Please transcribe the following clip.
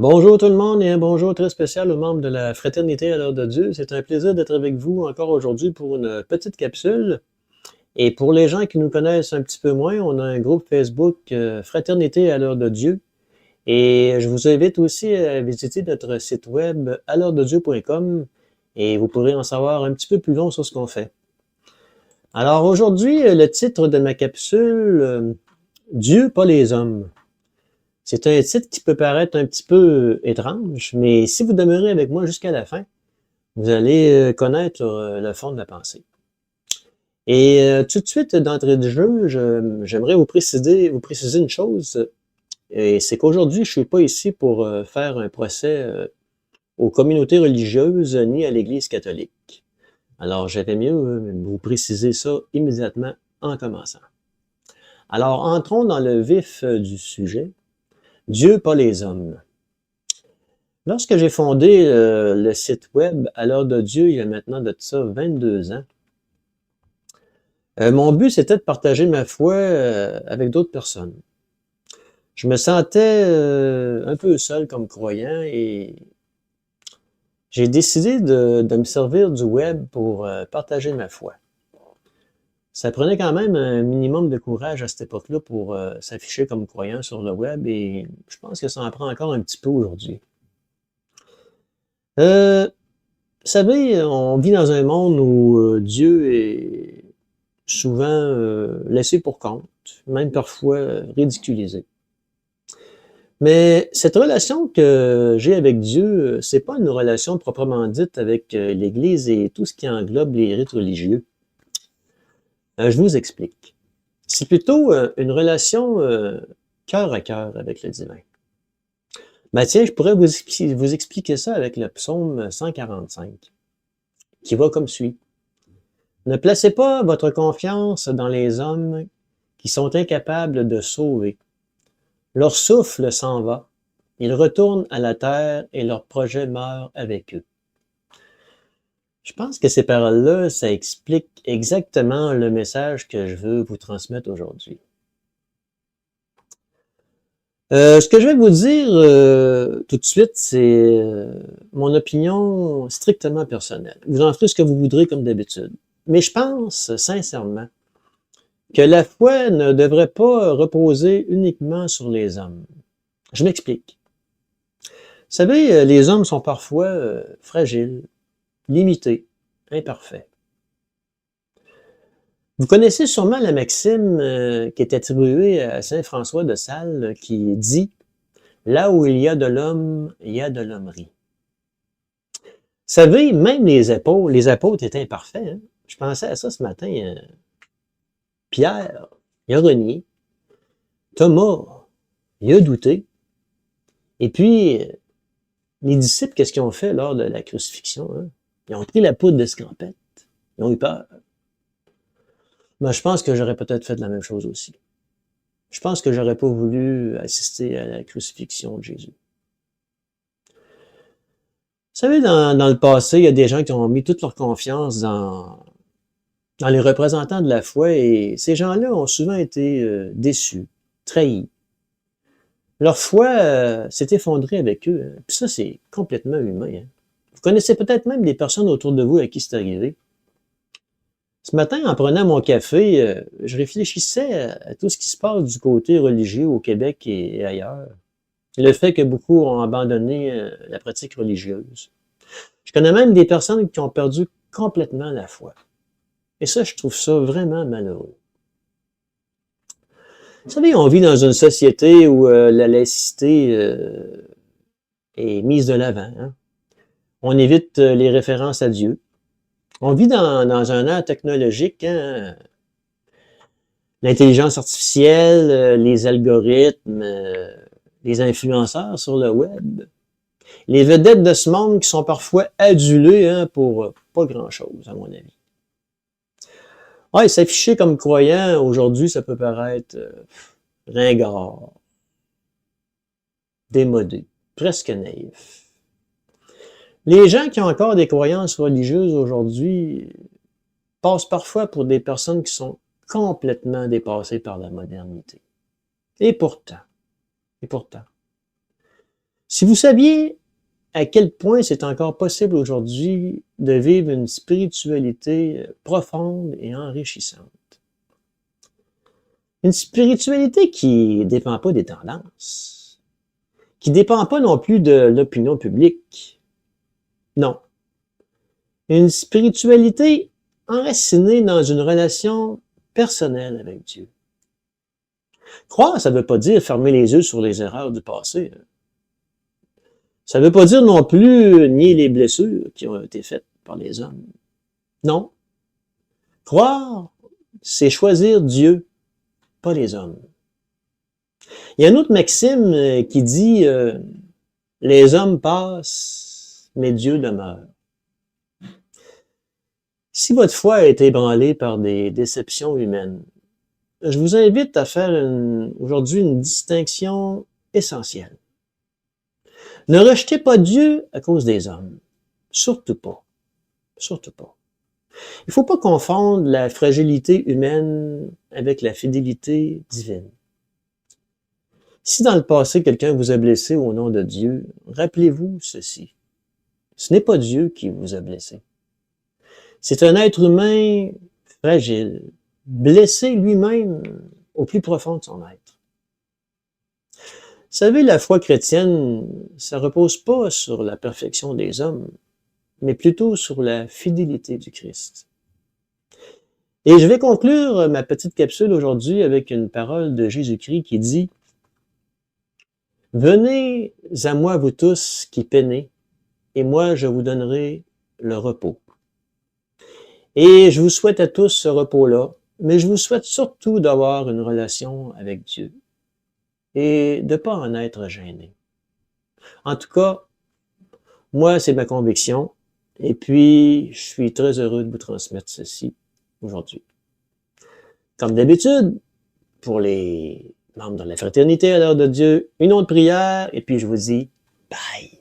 Bonjour tout le monde et un bonjour très spécial aux membres de la Fraternité à l'heure de Dieu. C'est un plaisir d'être avec vous encore aujourd'hui pour une petite capsule. Et pour les gens qui nous connaissent un petit peu moins, on a un groupe Facebook Fraternité à l'heure de Dieu. Et je vous invite aussi à visiter notre site web à l'heure-de-dieu.com et vous pourrez en savoir un petit peu plus long sur ce qu'on fait. Alors aujourd'hui, le titre de ma capsule, Dieu, pas les hommes. C'est un titre qui peut paraître un petit peu étrange, mais si vous demeurez avec moi jusqu'à la fin, vous allez connaître le fond de la pensée. Et tout de suite, d'entrée de jeu, j'aimerais vous préciser une chose, et c'est qu'aujourd'hui, je suis pas ici pour faire un procès aux communautés religieuses ni à l'Église catholique. Alors, j'avais mieux vous préciser ça immédiatement en commençant. Alors, entrons dans le vif du sujet. Dieu, pas les hommes. Lorsque j'ai fondé le site web à l'heure de Dieu, il y a maintenant de ça 22 ans, mon but c'était de partager ma foi avec d'autres personnes. Je me sentais un peu seul comme croyant et j'ai décidé de me servir du web pour partager ma foi. Ça prenait quand même un minimum de courage à cette époque-là pour s'afficher comme croyant sur le web et je pense que ça en prend encore un petit peu aujourd'hui. Vous savez, on vit dans un monde où Dieu est souvent laissé pour compte, même parfois ridiculisé. Mais cette relation que j'ai avec Dieu, c'est pas une relation proprement dite avec l'Église et tout ce qui englobe les rites religieux. Je vous explique. C'est plutôt une relation cœur à cœur avec le divin. Ben tiens, je pourrais vous expliquer ça avec le psaume 145, qui va comme suit. Ne placez pas votre confiance dans les hommes qui sont incapables de sauver. Leur souffle s'en va, ils retournent à la terre et leur projet meurt avec eux. Je pense que ces paroles-là, ça explique exactement le message que je veux vous transmettre aujourd'hui. Ce que je vais vous dire tout de suite, c'est mon opinion strictement personnelle. Vous en ferez ce que vous voudrez comme d'habitude. Mais je pense sincèrement que la foi ne devrait pas reposer uniquement sur les hommes. Je m'explique. Vous savez, les hommes sont parfois fragiles, limités, imparfaits. Vous connaissez sûrement la maxime qui est attribuée à saint François de Sales qui dit « Là où il y a de l'homme, il y a de l'hommerie ». Vous savez, même les apôtres étaient imparfaits. Hein? Je pensais à ça ce matin. Pierre, il a renié. Thomas, il a douté. Et puis, les disciples, qu'est-ce qu'ils ont fait lors de la crucifixion? Hein? Ils ont pris la poudre d'escampette. Ils ont eu peur. Mais je pense que j'aurais peut-être fait la même chose aussi. Je pense que j'aurais pas voulu assister à la crucifixion de Jésus. Vous savez, dans le passé, il y a des gens qui ont mis toute leur confiance dans les représentants de la foi et ces gens-là ont souvent été déçus, trahis. Leur foi s'est effondrée avec eux. Hein. Puis ça, c'est complètement humain. Hein. Vous connaissez peut-être même des personnes autour de vous à qui c'est arrivé. Ce matin, en prenant mon café, je réfléchissais à tout ce qui se passe du côté religieux au Québec et ailleurs. Le fait que beaucoup ont abandonné la pratique religieuse. Je connais même des personnes qui ont perdu complètement la foi. Et ça, je trouve ça vraiment malheureux. Vous savez, on vit dans une société où la laïcité est mise de l'avant. Hein? On évite les références à Dieu. On vit dans un ère technologique, hein? L'intelligence artificielle, les algorithmes, les influenceurs sur le web, les vedettes de ce monde qui sont parfois adulées hein, pour pas grand-chose, à mon avis. Ouais, s'afficher comme croyant, aujourd'hui, ça peut paraître ringard, démodé, presque naïf. Les gens qui ont encore des croyances religieuses aujourd'hui passent parfois pour des personnes qui sont complètement dépassées par la modernité. Et pourtant, Si vous saviez à quel point c'est encore possible aujourd'hui de vivre une spiritualité profonde et enrichissante. Une spiritualité qui ne dépend pas des tendances, qui ne dépend pas non plus de l'opinion publique. Non. Une spiritualité enracinée dans une relation personnelle avec Dieu. Croire, ça ne veut pas dire fermer les yeux sur les erreurs du passé. Ça ne veut pas dire non plus nier les blessures qui ont été faites par les hommes. Non. Croire, c'est choisir Dieu, pas les hommes. Il y a une autre maxime qui dit les hommes passent, mais Dieu demeure. Si votre foi a été ébranlée par des déceptions humaines, je vous invite à faire aujourd'hui une distinction essentielle. Ne rejetez pas Dieu à cause des hommes. Surtout pas. Surtout pas. Il ne faut pas confondre la fragilité humaine avec la fidélité divine. Si dans le passé quelqu'un vous a blessé au nom de Dieu, rappelez-vous ceci. Ce n'est pas Dieu qui vous a blessé. C'est un être humain fragile, blessé lui-même au plus profond de son être. Vous savez, la foi chrétienne, ça repose pas sur la perfection des hommes, mais plutôt sur la fidélité du Christ. Et je vais conclure ma petite capsule aujourd'hui avec une parole de Jésus-Christ qui dit « Venez à moi, vous tous qui peinez, et moi je vous donnerai le repos. » Et je vous souhaite à tous ce repos-là, mais je vous souhaite surtout d'avoir une relation avec Dieu et de ne pas en être gêné. En tout cas, moi, c'est ma conviction, et puis je suis très heureux de vous transmettre ceci aujourd'hui. Comme d'habitude, pour les membres de la fraternité à l'heure de Dieu, une autre prière, et puis je vous dis bye!